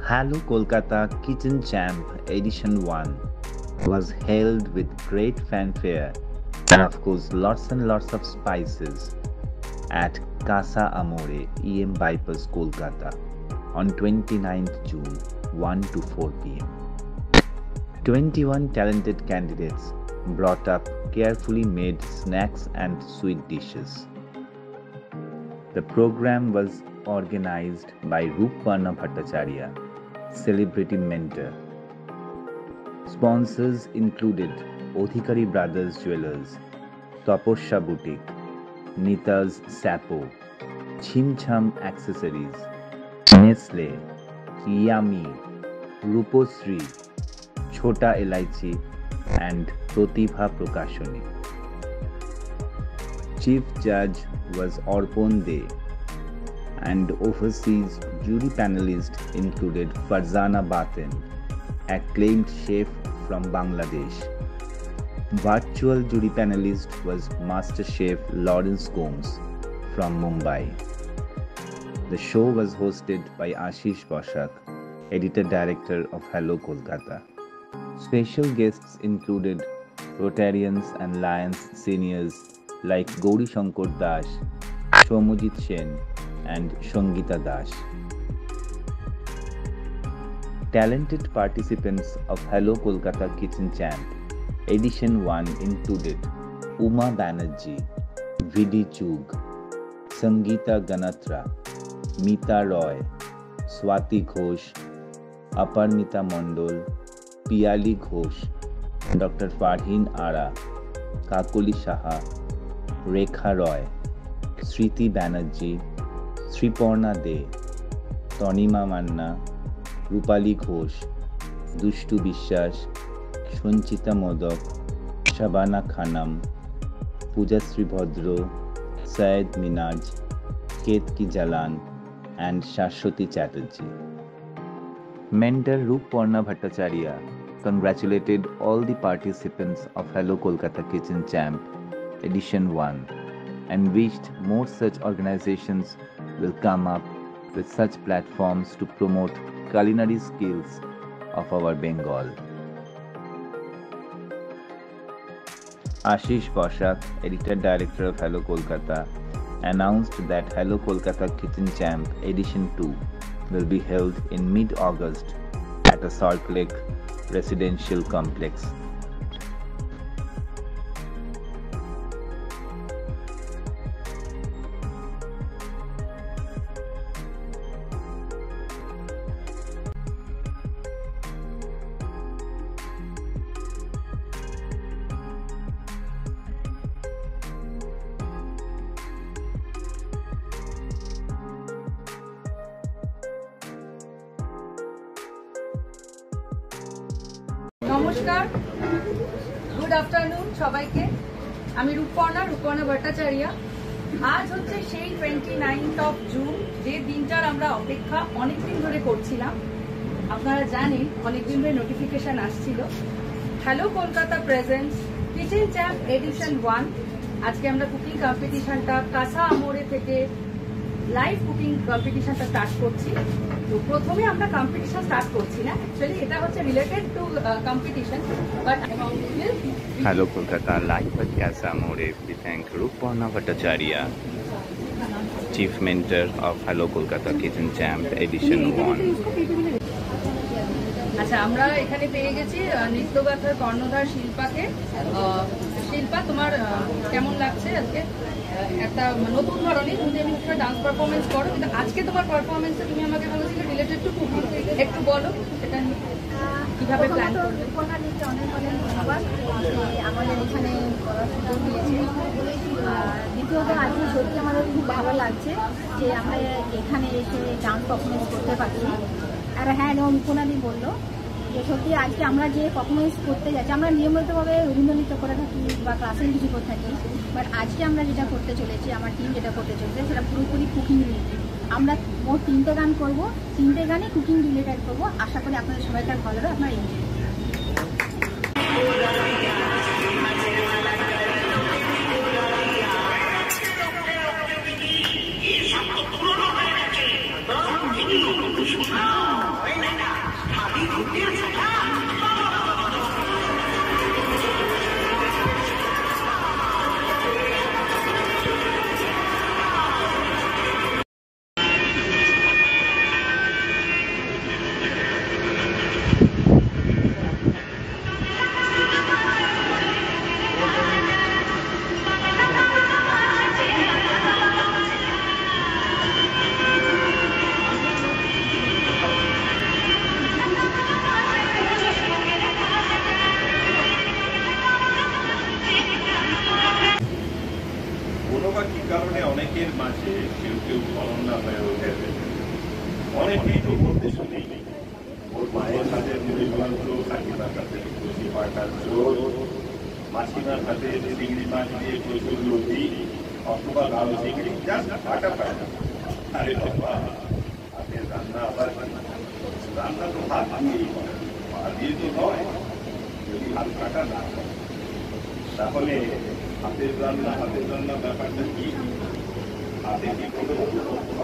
Hello Kolkata Kitchen Champ Edition 1 was held with great fanfare and of course lots and lots of spices at Casa Amore, EM Bypass, Kolkata on 29th June 1 to 4 p.m. 21 talented candidates brought up carefully made snacks and sweet dishes. The program was organized by Rupparna Bhattacharya, celebrity mentor. Sponsors included Odhikari Brothers Jewelers, Taposya Boutique, Nita's Sapo, Chimcham Accessories, Nestle, Yummy, Rupasri, Chota Elaichi, and Pratibha Prakashani. Chief Judge was Arpon De, and overseas jury panelists included Farzana Baten, acclaimed chef from Bangladesh. Virtual jury panelist was Master Chef Lawrence Gomes from Mumbai. The show was hosted by Ashish Boshak, editor-director of Hello Kolkata. Special guests included Rotarians and Lions seniors like Gauri Shankar Das, Shomujit Sen, and Shangita Das. Talented participants of Hello Kolkata Kitchen Champ Edition 1 included Uma Banerjee, Vidhi Chug, Sangeeta Ganatra, Mita Roy, Swati Ghosh, Aparmita Mondol, Piyali Ghosh, Dr. Farhin Ara, Kakuli Saha, Rekha Roy, Sriti Banerjee, Sriporna De, Tanima Manna, Rupali Ghosh, Dushtu Bishwas, Sanchita Modak, Shabana Khanam, Pujasri Bhadro, Syed Minaj, Ketki Jalan, and Shashwati Chatterjee. Mentor Rupparna Bhattacharya congratulated all the participants of Hello Kolkata Kitchen Champ Edition 1 and wished more such organizations will come up with such platforms to promote culinary skills of our Bengal. Ashish Boshak, editor-director of Hello Kolkata, announced that Hello Kolkata Kitchen Champ Edition 2 will be held in mid-August at a Salt Lake residential complex. নমস্কার, good afternoon সবাইকে। আমি রূপর্ণা ভট্টাচার্য। আজ হচ্ছে সেই 29 June, যে দিনটার আমরা অপেক্ষা অনেকদিন ধরে করছিলাম। আপনারা জানেন অনেকদিন ধরে নোটিফিকেশন আসছিল। Hello Kolkata presents kitchen champ edition 1। আজকে আমরা কুকিং কম্পিটিশনটা কাসা আমোরে থেকে লাইভ কুকিং কম্পিটিশনটা স্টার্ট করছি। তো প্রথমে আমরা কম্পিটিশন স্টার্ট করছি না, অ্যাকচুয়ালি এটা হচ্ছে related to competition, but Hello Kolkata live at Casa Amore. We thank Rupparna Bhattacharya, Chief Mentor of Hello Kolkata Kitchen Champ Edition 1. আচ্ছা, আমরা এখানে পেয়ে গেছি নৃত্যগাথার কর্ণধার শিল্পাকে। শিল্পা, তোমার কেমন লাগছে আজকে? একটা নতুন ধরনের, তুমি এমনি ডান্স পারফরমেন্স করো, কিন্তু আজকে তোমার পারফরমেন্সে তুমি আমাকে বলেছিলে রিলেটেড টু কুকিং, একটু বলো সেটা কিভাবে প্ল্যান করবে। অনেক অনেক ধন্যবাদ আমাদের এখানে করার সুযোগ দিয়েছে। দ্বিতীয়ত আজকে সত্যি আমাদের খুব ভালো লাগছে যে আমরা এখানে এসে ডান্স পারফরমেন্স করতে পারছি। আর হ্যাঁ, রূপনাদি বললো যে সত্যি আজকে আমরা যে পারফরমেন্স করতে যাচ্ছি, আমরা নিয়মিতভাবে রবীন্দ্র নৃত্য করে থাকি বা ক্লাসিক্যাল কিছু করে থাকি, বাট আজকে আমরা যেটা করতে চলেছি, আমার টিম যেটা করতে চলেছে সেটা পুরোপুরি কুকিং রিলেটেড। আমরা মোট 3টে গান করবো, 3টে গানে কুকিং রিলেটেড করবো। আশা করি আপনাদের সবাইকার ভালো হবে, আপনারা এনজয়। পুরনো হয়ে গেছে কারণে অনেকের মাঝে কেউ কেউ অনন্যা হয়ে ওঠে, অনেকেই তো বলতে শুনি ওর মায়ের হাতে মুড়িগঞ্জ, কাকিমার হাতে কচি পাটার ঝোল, মাসিমার হাতে চিংড়ি মাছ দিয়ে প্রচুর লতি অথবা লাল চিংড়ি জাস্ট ফাটা ফাটা। আরে বাবা, হাতের রান্না আবার রান্না তো হাত দিয়েই হয়, পা দিয়ে তো নয়। যদি হাত কাটা না হয় তাহলে হাতের রান্না ব্যাপারটা কি? হাতে কি কোনো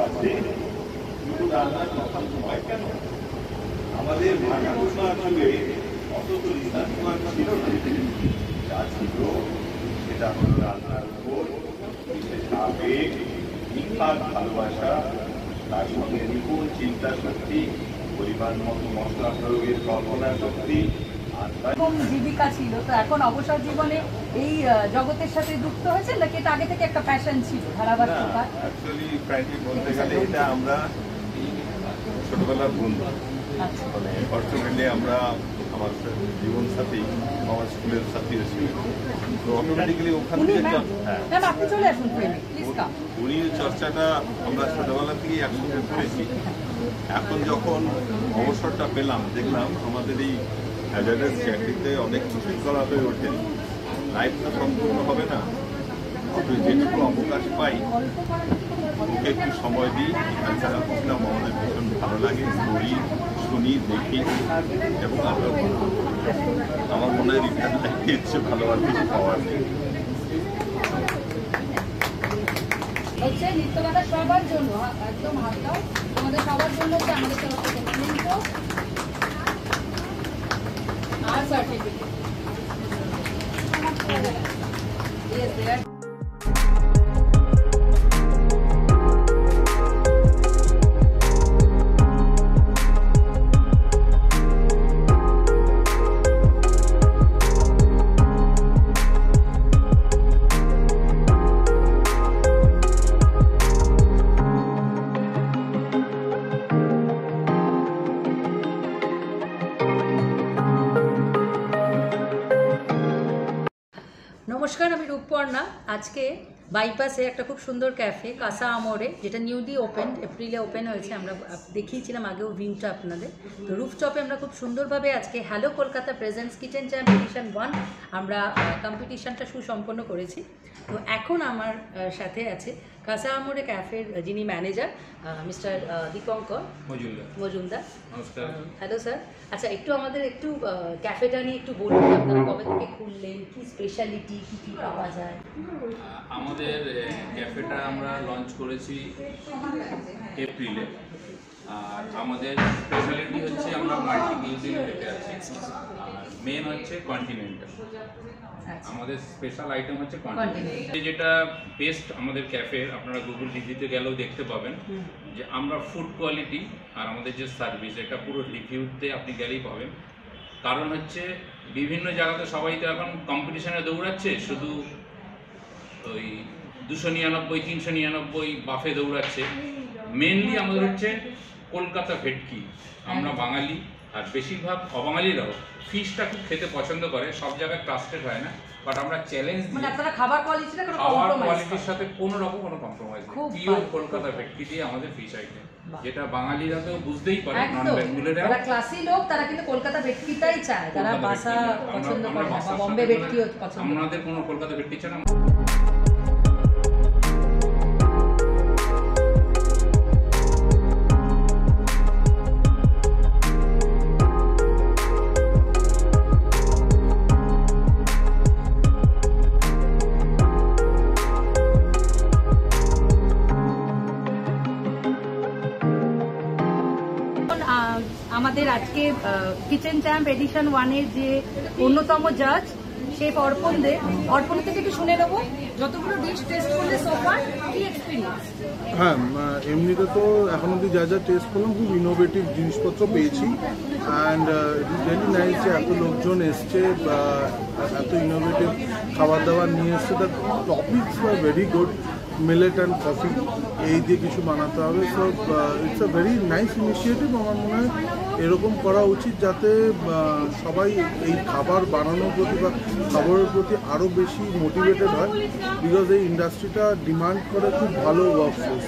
আছে? শুধু রান্নার কথা হয় কেন? আমাদের ভাষা আসলে অথচ রিসার্চ ছিল না, যা ছিল সেটা হলো রান্নার উপর বিশেষ আবেগ, নিখাদ ভালোবাসা, তার সঙ্গে নিপুণ চিন্তা শক্তি, পরিমাণ মতো মশলা প্রয়োগের কল্পনা শক্তি, জীবিকা ছিল। তো এখন অবসর জীবনে এই জগতের সাথে যুক্ত হয়েছে নাকি এটা আগে থেকে একটা প্যাশন ছিল ধারাবাহিকতা? অ্যাকচুয়ালি ফ্র্যাঙ্কলি বলতে গেলে এটা আমরা ছোটবেলার বন্ধু, মানে অর্থনীতি আমরা আমার জীবন সাথী, আমার স্কুলের সাথী এসেছিল, তো অটোমেটিক্যালি ওখান থেকে উনি চর্চাটা আমরা ছোটবেলা থেকেই একসঙ্গে করেছি। এখন যখন অবসরটা পেলাম দেখলাম আমাদের এই হ্যাজার্ডাস চাকরিতে অনেক কিছুই করা হয়ে ওঠেনি, লাইফ তো সম্পূর্ণ হবে না, যেটুকু অবকাশ পাই ওকে একটু সময় দিই। এছাড়া প্রোগ্রাম আমাদের ভীষণ ভালো লাগে, পড়ি, শুনি, দেখি এবং আমরা আমার মনে হয় রিটার্ন লাইফে হচ্ছে ভালো আর কিছু পাওয়ার নেই। হচ্ছে নৃত্যকলা সবার জন্য একদম হাতটাও আমাদের সবার জন্য হচ্ছে আমাদের তরফ থেকে নৃত্য আর সার্টিফিকেট। নমস্কার, আমি রূপপর্ণা। আজকে বাইপাসে একটা খুব সুন্দর ক্যাফে কাসা আমরে, যেটা নিউলি ওপেন, এপ্রিলে ওপেন হয়েছে। আমরা দেখিয়েছিলাম আগেও ভিউটা আপনাদের। তো রুফটপে আমরা খুব সুন্দরভাবে আজকে hello Kolkata presents kitchen champ edition 1 আমরা কম্পিটিশনটা সুসম্পন্ন করেছি। তো এখন আমার সাথে আছে কাসা আমরে ক্যাফের যিনি ম্যানেজার মিস্টার দীপঙ্কর মজুমদার। নমস্কার। Hello sir. আচ্ছা, একটু আমাদের একটু ক্যাফেটা নিয়ে একটু বলুন, আপনারা কবে থেকে খুললেন, কি স্পেশালিটি, কী কী পাওয়া যায়? আমাদের ক্যাফেটা আমরা লঞ্চ করেছি এপ্রিলে, আর আমাদের স্পেশালিটি হচ্ছে আমরা মাল্টি কিউজিনে রেখে আছি। আর মেন হচ্ছে কন্টিনেন্টাল। আমাদের স্পেশাল আইটেম হচ্ছে কন্টিনেন্টাল, যেটা বেস্ট আমাদের ক্যাফের। আপনারা গুগল রিভিউতে গেলেও দেখতে পাবেন যে আমরা ফুড কোয়ালিটি আর আমাদের যে সার্ভিস, এটা পুরো রিভিউতে আপনি গেলেই পাবেন। কারণ হচ্ছে বিভিন্ন জায়গাতে সবাই তো এখন কম্পিটিশনে দৌড়াচ্ছে, শুধু ওই 299, 399 বাফে দৌড়াচ্ছে। মেনলি আমাদের হচ্ছে কলকাতা ভেটকি। আমরা বাঙালি, আর বেশিরভাগ অবাঙালিরাও ফিশটা খুব খেতে পছন্দ করে। সব জায়গায় ট্রাস্টেড হয় না, বাট আমরা চ্যালেঞ্জ দিই, মানে আপনারা খাবার কোয়ালিটির সাথে কোনো রকম কোনো কম্প্রোমাইজ নেই। পিওর কলকাতা ভেটকি দিয়ে আমাদের ফিশ আইটেম, যেটা বাঙালিরা তো বুঝতেই পারে, নন বেঙ্গলিরা যারা ক্লাসি লোক তারা কিন্তু কলকাতা ভেটকিটাই চায়, তারা বাসা পছন্দ করে না, বম্বে ভেটকিও পছন্দ করে। আমাদের কোনো কলকাতা ভেটকি চায় না। আমাদের আজকে কিচেন চ্যাম্প এডিশন 1-এর যে অন্যতম জাজ শেফ অর্পণ দে, অর্পণ থেকে একটু শুনে নেবো যতগুলো ডিশ টেস্ট করলে সোফার কি এক্সপিরিয়েন্স। হ্যাঁ, এমনিতে তো এখন অব্দি যা যা টেস্ট করলাম খুব ইনোভেটিভ জিনিসপত্র পেয়েছি। And it is very nice যে এত লোকজন এসছে, এত ইনোভেটিভ খাবার দাবার নিয়ে এসছে। The topics are very good, millet and coffee এই দিয়ে কিছু বানাতে হবে। So it's a very nice initiative. আমার মনে হয় এরকম করা উচিত যাতে সবাই এই খাবার বানানোর প্রতি বা খাবারের প্রতি আরও বেশি মোটিভেটেড হয়, বিকজ এই ইন্ডাস্ট্রিটা ডিমান্ড করে খুব ভালো ওয়ার্কফোর্স।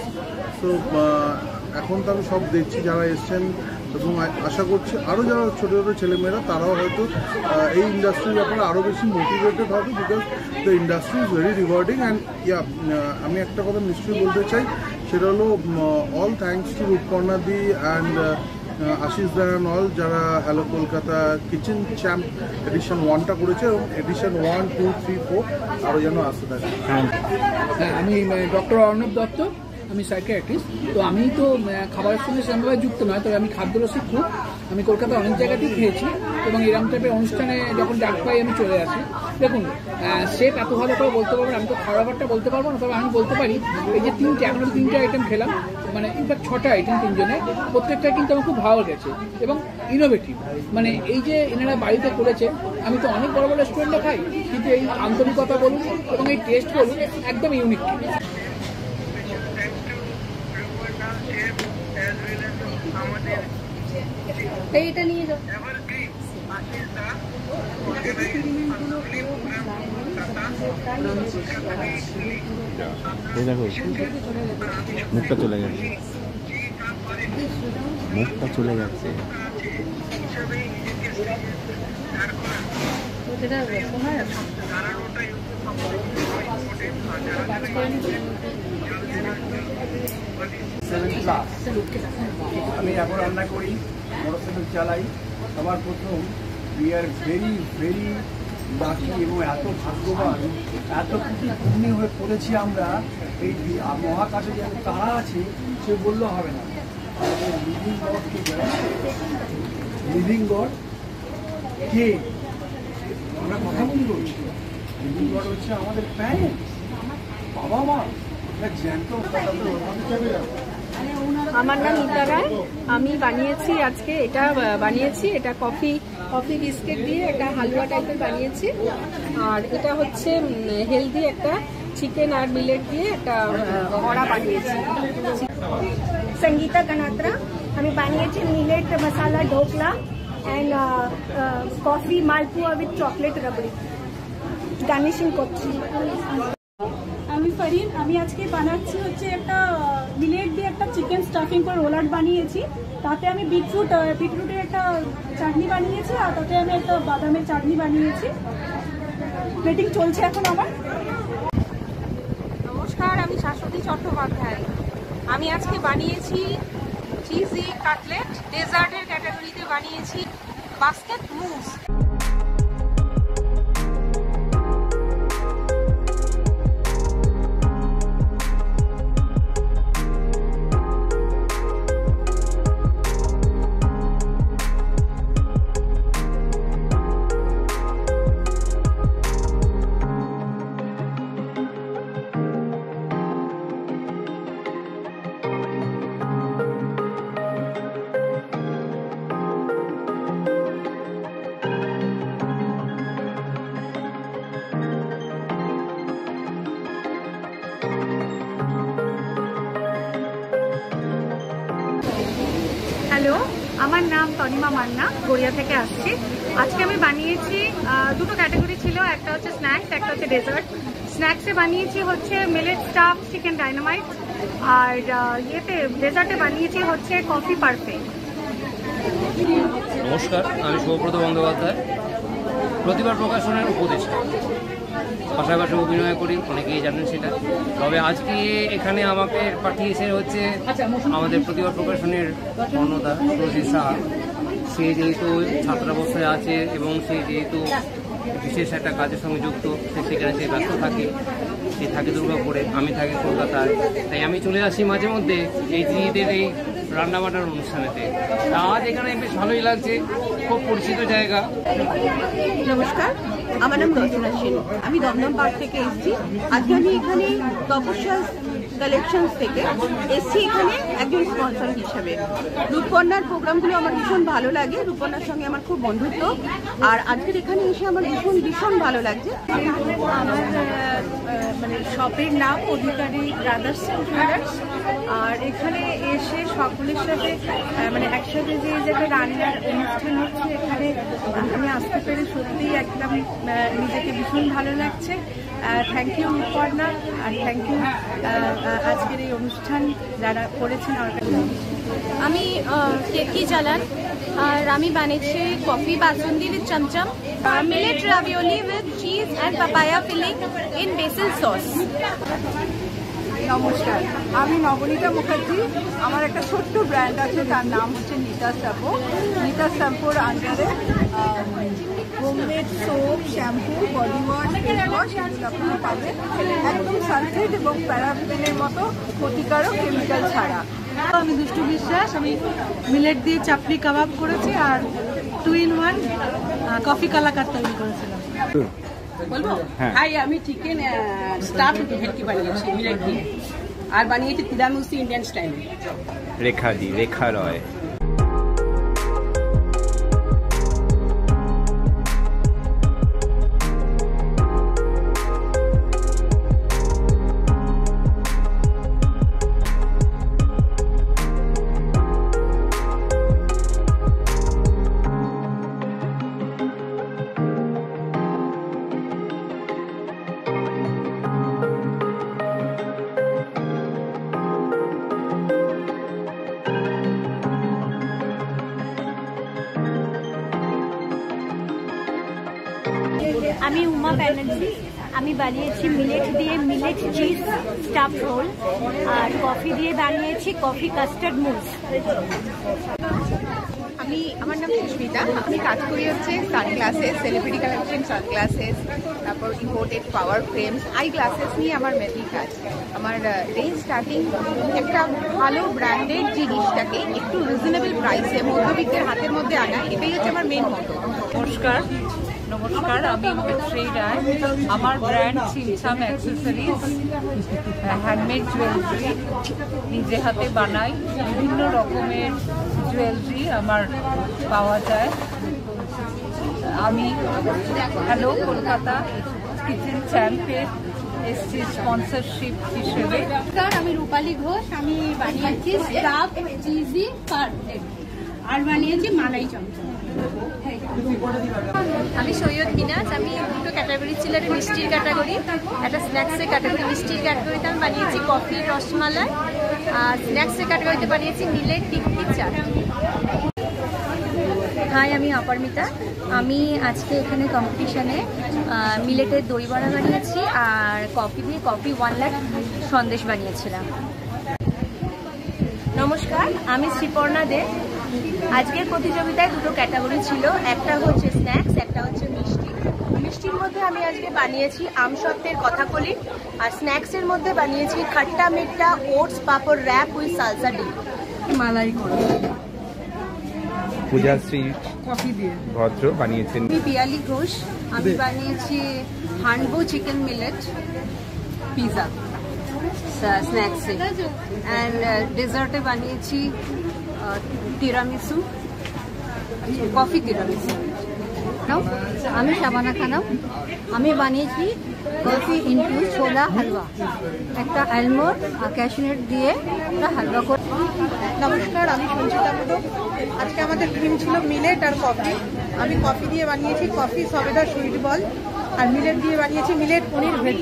সো এখন তো আমি সব দেখছি যারা এসছেন, এবং আশা করছি আরও যারা ছোটো ছোটো ছেলেমেয়েরা তারাও হয়তো এই ইন্ডাস্ট্রির ব্যাপারে আরও বেশি মোটিভেটেড হবে, because the industry is very rewarding. And আমি একটা কথা নিশ্চয়ই বলতে চাই, সেটা হলো অল থ্যাঙ্কস টু রূপকর্ণাদি and Ashish da and all, যারা hello Kolkata kitchen champ edition 1টা করেছে, এবং এডিশন 1, 2, 3, 4 আরও যেন আসতে থাকে। হ্যাঁ, আমি ডক্টর অর্ণব দত্ত, আমি সাইকিয়াট্রিস্ট। তো আমি তো খাবারের সঙ্গে সেরকমভাবে যুক্ত নয়, তবে আমি খাদ্যরসিক খুব। আমি কলকাতায় অনেক জায়গাতেই খেয়েছি, এবং এরকম টাইপের অনুষ্ঠানে যখন ডাক পাই আমি চলে আসি। দেখুন, শেফ এত ভালো করে বলতে পারবেন, আমি তো খাবারটা বলতে পারবো না, তবে আমি বলতে পারি এই যে এখন 3টে আইটেম খেলাম, মানে ইনফ্যাক্ট 6টা আইটেম 3জনে, প্রত্যেকটা কিন্তু আমার খুব ভালো গেছে এবং ইনোভেটিভ। মানে এই যে এনারা বাড়িতে করেছে, আমি তো অনেক বড় বড় রেস্টুরেন্টে খাই, কিন্তু এই আন্তরিকতা বলুন এবং এই টেস্ট বলুন একদম ইউনিক। এইটা নিয়ে যাও। দেখো মুখটা চলে গেছে, মুখটা চলে যাচ্ছে। আমি এখন রান্না করি, মোটরসাইকেল চালাই। সবার প্রথম we are very very lucky এবং এত ভাগ্যবান, এত কিছু পুণ্যি হয়ে পড়েছি আমরা। এই মহাকাশে যে তারা আছে সে বললেও হবে না। লিভিং গডকে লিভিং গড কে আমরা কথা বলবো। লিভিং গড হচ্ছে আমাদের প্যারেন্টস, বাবা মা, জ্যান্ত। আমার নাম ইতা রায়, আমি বানিয়েছি আজকে এটা কফি বিস্কিট দিয়ে একটা হালুয়া টাইপের বানিয়েছি। আর এটা হচ্ছে হেলদি একটা চিকেন আর মিলেট দিয়ে একটা বড়া বানিয়েছি। সঙ্গীতা কানাত্রা, আমি বানিয়েছি millet masala dhokla and coffee malpua with chocolate rabri garnishing করছি। আমি ফারিন, আমি আজকে বানাচ্ছি হচ্ছে একটা মিলেট দিয়ে একটা চিকেন স্টাফিং করে রোলাট বানিয়েছি। তাতে আমি বিটরুটের একটা চাটনি বানিয়েছি, আর তাতে আমি একটা বাদামের চাটনি বানিয়েছি। প্লেটিং চলছে এখন আমার। নমস্কার, আমি শাশ্বতী চট্টোপাধ্যায়। আমি আজকে বানিয়েছি চিজি কাটলেট, ডেজার্টের ক্যাটাগরিতে বানিয়েছি বাস্কেট মুস। হ্যালো, আমার নাম তনিমা মান্না, গড়িয়া থেকে আসছি। আজকে আমি বানিয়েছি দুটো ক্যাটাগরি ছিল, একটা হচ্ছে স্ন্যাক্স, একটা হচ্ছে ডেজার্ট। স্ন্যাক্সে বানিয়েছি হচ্ছে মিলেট স্টাফ চিকেন ডাইনামাইট, আর ডেজার্টে বানিয়েছি হচ্ছে কফি পারফে। নমস্কার, আমি শুভব্রত বন্দ্যোপাধ্যায়, প্রতিভা প্রকাশনের উপদেষ্টা। পাশাপাশি অভিনয় করি, অনেকেই জানেন সেটা। তবে আজকে এখানে আমাকে পাঠিয়েছে হচ্ছে আমাদের প্রতিভা প্রকাশনের কর্ণদা সুরজিৎ সাহা। সে যেহেতু ছাত্রাবস্থায় আছে এবং সে যেহেতু বিশেষ একটা কাজের সঙ্গে যুক্ত, সেখানে সে ব্যস্ত থাকে। সে থাকে দুর্গাপুরে, আমি থাকি কলকাতায়। তাই আমি চলে আসি মাঝে মধ্যে এই দিদিদের এই রান্নাবান্নার অনুষ্ঠানেতে। আজ এখানে বেশ ভালোই লাগছে, খুব পরিচিত জায়গা। নমস্কার, আমার নাম রচনা সেন, আমি দমদম পার্ক থেকে এসেছি। আজকে আমি এখানে তপস্যা কালেকশনস থেকে এসেছি এখানে একজন স্পন্সর হিসেবে। রূপকন্যার প্রোগ্রামগুলো আমার ভীষণ ভালো লাগে, রূপকন্যার সঙ্গে আমার খুব বন্ধুত্ব, আর আজকের এখানে এসে আমার ভীষণ ভালো লাগছে। আমার মানে শপের নাম অধিকারী ব্রাদার্স অ্যান্ড ব্রাদার্স, আর এখানে এসে সকলের সাথে মানে একসাথে যে একটা রান্নার অনুষ্ঠান হচ্ছে এখানে আমি আসতে পেরে সত্যিই একদম নিজেকে ভীষণ ভালো লাগছে। থ্যাংক ইউ রূপকন্যা, আর থ্যাংক ইউ আজকের এই অনুষ্ঠান যারা করেছেন। আমি কেতকি জালান, আর আমি বানিয়েছি coffee basundi with chomchom, millet ravioli with cheese and papaya filling in basil sauce. নমস্কার, আমি নবনীতা মুখার্জি। আমার একটা ছোট্ট ব্র্যান্ড আছে, তার নাম হচ্ছে নিতা শ্যাম্পু। নিতা শ্যাম্পুর আন্ডারে homemade soap, shampoo, body wash, face wash এগুলো আপনারা পাবেন একদম সালফেট এবং প্যারাবেনের মতো ক্ষতিকারক কেমিক্যাল ছাড়া। আমি দুষ্টু বিশ্বাস, আমি মিলেট দিয়ে চাপড়ি কাবাব করেছি আর 2-in-1 কফি কালাকার তৈরি করেছিলাম। বলবো? হাই, আমি চিকেন স্টাফ ভেটকি বানিয়েছি মিলেট দিয়ে, আর বানিয়েছি তিরামিসু ইন্ডিয়ান স্টাইলে। রেখা রয়। আমি উমা ব্যানার্জি, আমি বানিয়েছি মিলেট দিয়ে মিলেট চিজ স্টাফ রোল, আর কফি দিয়ে বানিয়েছি কফি কাস্টার্ড মুস। আমার নাম সুস্মিতা, আমি কাজ করি হচ্ছে সানগ্লাসেস, সেলিব্রিটি কালেকশন সানগ্লাসেস, তারপর imported power frames, I glasses নিয়ে আমার মেনলি কাজ। আমার রেঞ্জ স্টার্টিং একটা ভালো ব্র্যান্ডেড জিনিসটাকে একটু রিজনেবল প্রাইসে মধ্যবিত্তের হাতের মধ্যে আনা, এটাই হচ্ছে আমার মেন মতো। নমস্কার, আমি মৈত্রী রায়। আমার ব্র্যান্ড ছিমছাম অ্যাক্সেসরিজ, হ্যান্ডমেড জুয়েলারি, নিজে হাতে বানাই। বিভিন্ন রকমের জুয়েলারি আমার পাওয়া যায়। আমি হ্যালো কলকাতা কিচেন চ্যাম্পের এসছি স্পন্সরশিপ হিসেবে। আমি রূপালী ঘোষ, আমি বানিয়েছি স্টাফ চিজি পারফেক্ট, আর বানিয়েছি মালাই চমচম। আমি সৈয়দ মিনাজ, আমি দুটো ক্যাটাগরি ছিল, একটা মিষ্টির ক্যাটাগরি, একটা স্ন্যাক্সের ক্যাটাগরি। মিষ্টির ক্যাটাগরিতে আমি বানিয়েছি কফি রসমালাই, আর স্ন্যাক্সের ক্যাটাগরিতে বানিয়েছি মিলেট টিক্কি চাট। হাই, আমি অপরমিতা। আমি আজকে এখানে কম্পিটিশনে মিলেটের দই বড়া বানিয়েছি আর কফি দিয়ে কফি 1 লাখ সন্দেশ বানিয়েছিলাম। নমস্কার, আমি শ্রীপর্ণা দে। আজকের প্রতিযোগিতায় দুটো ক্যাটাগরি ছিল, একটা হচ্ছে স্ন্যাক্স, একটা হচ্ছে মিষ্টি। মিষ্টির মধ্যে আমি আজকে বানিয়েছি আমসত্ত্বের কথাকলি, আর স্ন্যাক্সের মধ্যে বানিয়েছি খাট্টা মিঠা oats papad wrap with salsa dip. মালাই করে পূজাশ্রী কফি দিয়ে ভদ্র বানিয়েছেন। আমি পিয়ালি ঘোষ, আমি বানিয়েছি হান্ডবো চিকেন মিলেট পিজা স্ন্যাক্সে, অ্যান্ড ডেজার্টে বানিয়েছি তিরামিসু, কফি তিরামিসু। আমি শাবানা খানম, আমি বানিয়েছি কফি ইনফিউজ ছোলা হালুয়া, একটা আলমন্ড আর ক্যাশনেট দিয়ে একটা হালুয়া করে। নমস্কার, আমি সঞ্চিতা মোদক। আজকে আমাদের থিম ছিল মিলেট আর কফি। আমি কফি দিয়ে বানিয়েছি কফি সবেদা সুইট বল, আর মিলেট দিয়ে বানিয়েছি মিলেট পনির ভেজ।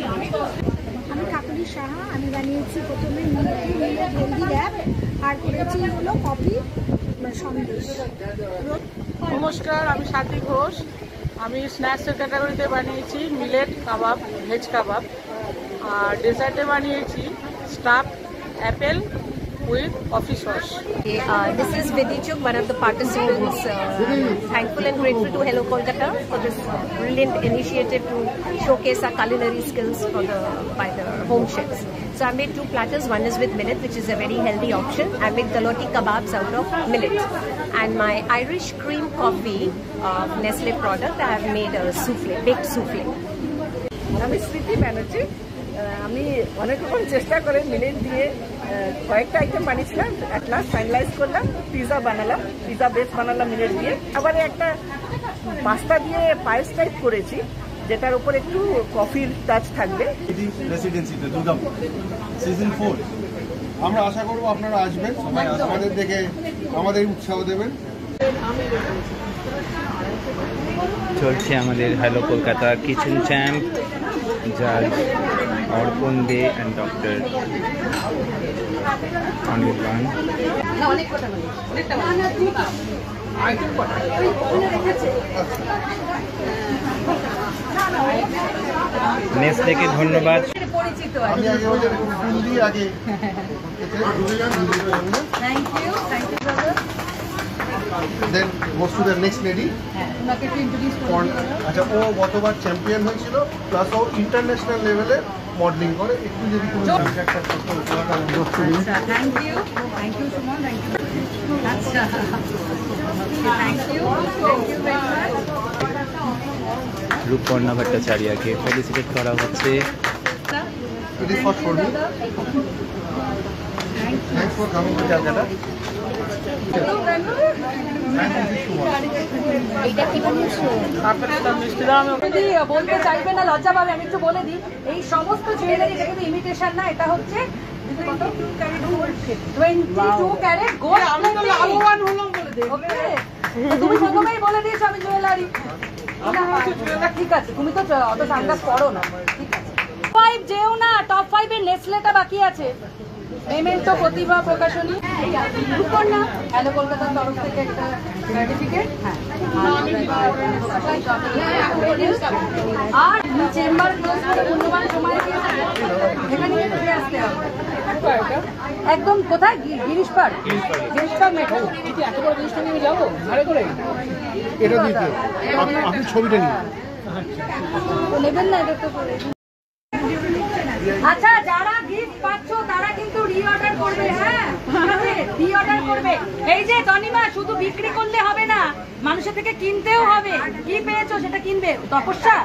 আমি কাকুলি সাহা, আমি বানিয়েছি প্রথমে মিলেট হেলদি র্যাপ, আর করেছি হলো কফি সন্দেশ। নমস্কার, আমি সাথী ঘোষ। আমি স্ন্যাক্সের ক্যাটাগরিতে বানিয়েছি মিলেট কাবাব, ভেজ কাবাব, আর ডেজার্টে বানিয়েছি staff Apple with coffee sauce. This is Vidichuk, one of the participants. Thankful and grateful to Hello Kolkata for this brilliant initiative to showcase our culinary skills by the home chefs. So I made 2 platters. One is with millet, which is a very healthy option. I made galoti kebabs out of millet. And my Irish cream coffee, Nestle product, I have made a souffle, baked souffle. আমি স্মৃতি ব্যানার্জি। আমি অনেক রকম চেষ্টা করে millet দিয়ে কয়েকটা item বানিয়েছিলাম, অ্যাট লাস্ট ফাইনালাইজ করলাম, পিৎজা বানালাম, পিৎজা বেস বানালাম মিলেট দিয়ে। আবার একটা পাস্তা দিয়ে পায়েস টাইপ করেছি, যেটার উপর একটু কফির টাচ থাকবে। রেসিডেন্সিতে দুর্গাপুর সিজন 4 আমরা আশা করব আপনারা আসবেন, আমাদের দেখে আমাদের উৎসাহ দেবেন। চলছে আমাদের হ্যালো কলকাতা কিচেন চ্যাম্প, জাজ অর্পণ দে অ্যান্ড ডক্টর অনির্বাণ। নেসলেকে ধন্যবাদ। আমি আগে ওদের ফুল দিয়ে আগে thank you brother. Then goes to the next lady. ওনাকে একটু ইন্ট্রোডিউস করুন। আচ্ছা, ও গতবার চ্যাম্পিয়ন হয়েছিল, প্লাস ও ইন্টারন্যাশনাল লেভেলে মডেলিং করে। একটু যদি কোনো একটা ছোট্ট উপহার আচ্ছা, thank you Suman, thank you. আচ্ছা, thank you very much. Rupkarna ভট্টাচার্যকে ফেলিসিটেট করা হচ্ছে। It is for me. Thanks for coming to Calcutta. বলতে চাইবে না, লজ্জা পাবে, আমি একটু বলে দিই। এই সমস্ত জুয়েলারি, এটা কিন্তু ইমিটেশন না, এটা হচ্ছে 22 ক্যারেট গোল্ড। আমি তো লাভবান হলাম বলে দে। ওকে, তুমি প্রথমেই বলে দিয়েছো আমি জুয়েলারি। ঠিক আছে, তুমি তো অত সানগ্লাস পরো না। ঠিক আছে, 5 যেও না, টপ 5 এর নেসলেটা বাকি আছে। মেমেন্টো প্রতিভা প্রকাশনী, রূপকর্ণা হ্যালো কলকাতার তরফ থেকে একটা সার্টিফিকেট। আর চেম্বার ক্লোজ করে মূল্যবান সময় এখানে চলে আসতে হবে। একদম কোথায়? গিরিশপাড় মেট্রো। এত বড় জিনিসটা নিয়ে যাবো ভাড়া করে? এটা দিতে আপনি ছবিটা নিন। নেবেন না এটা তো। আচ্ছা, যারা গিফট পাচ্ছ তারা কিন্তু রিঅর্ডার করবে। হ্যাঁ, রিঅর্ডার করবে। এই যে তনিমা, শুধু বিক্রি করলে হবে না, মানুষের থেকে কিনতেও হবে। কি পেয়েছো সেটা কিনবে। তপস্যা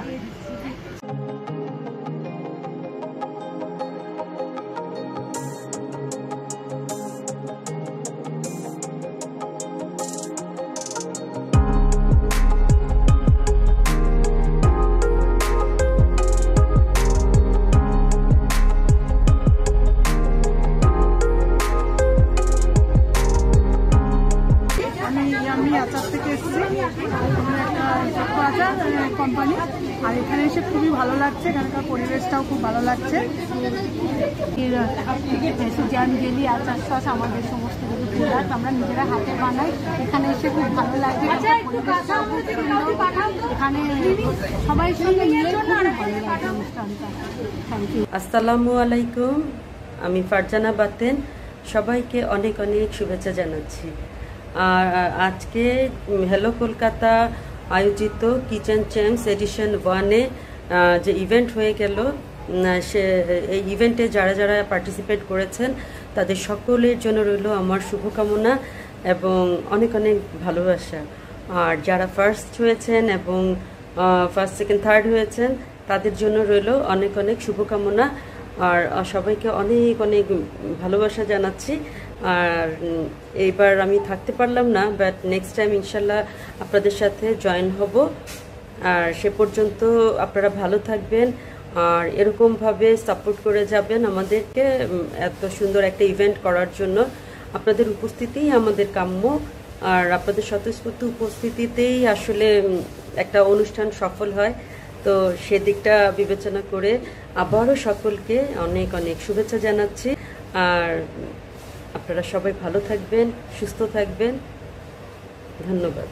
কোম্পানি, আর এখানে এসে খুবই ভালো লাগছে। এখানকার পরিবেশটাও খুব ভালো লাগছে। জ্যাম, জেলি, আচার, সস, আমাদের সমস্ত কিছু প্রোডাক্ট আমরা নিজেরা হাতে বানাই। এখানে এসে খুব ভালো লাগে। পরিবেশটাও খুব সুন্দর। এখানে সবাই সঙ্গে মিলে খুব ভালো লাগে অনুষ্ঠানটা। Thank you. আসসালামু আলাইকুম, আমি ফারজানা বাতেন। সবাইকে অনেক অনেক শুভেচ্ছা জানাচ্ছি। আর আজকে হ্যালো কলকাতা আয়োজিত কিচেন চ্যাম্পস এডিশন 1-এ যে ইভেন্ট হয়ে গেল, সে এই ইভেন্টে যারা যারা পার্টিসিপেট করেছেন তাদের সকলের জন্য রইল আমার শুভকামনা এবং অনেক অনেক ভালোবাসা। আর যারা ফার্স্ট হয়েছেন এবং ফার্স্ট, সেকেন্ড, থার্ড হয়েছেন তাদের জন্য রইল অনেক অনেক শুভকামনা। আর সবাইকে অনেক অনেক ভালোবাসা জানাচ্ছি। আর এইবার আমি থাকতে পারলাম না, বাট নেক্সট টাইম ইনশাল্লাহ আপনাদের সাথে জয়েন হব। আর সে পর্যন্ত আপনারা ভালো থাকবেন আর এরকমভাবে সাপোর্ট করে যাবেন আমাদেরকে এত সুন্দর একটা ইভেন্ট করার জন্য। আপনাদের উপস্থিতিই আমাদের কাম্য, আর আপনাদের স্বতঃস্ফূর্ত উপস্থিতিতেই আসলে একটা অনুষ্ঠান সফল হয়। তো সেদিকটা বিবেচনা করে আবারও সকলকে অনেক অনেক শুভেচ্ছা জানাচ্ছি। আর আপনারা সবাই ভালো থাকবেন, সুস্থ থাকবেন। ধন্যবাদ।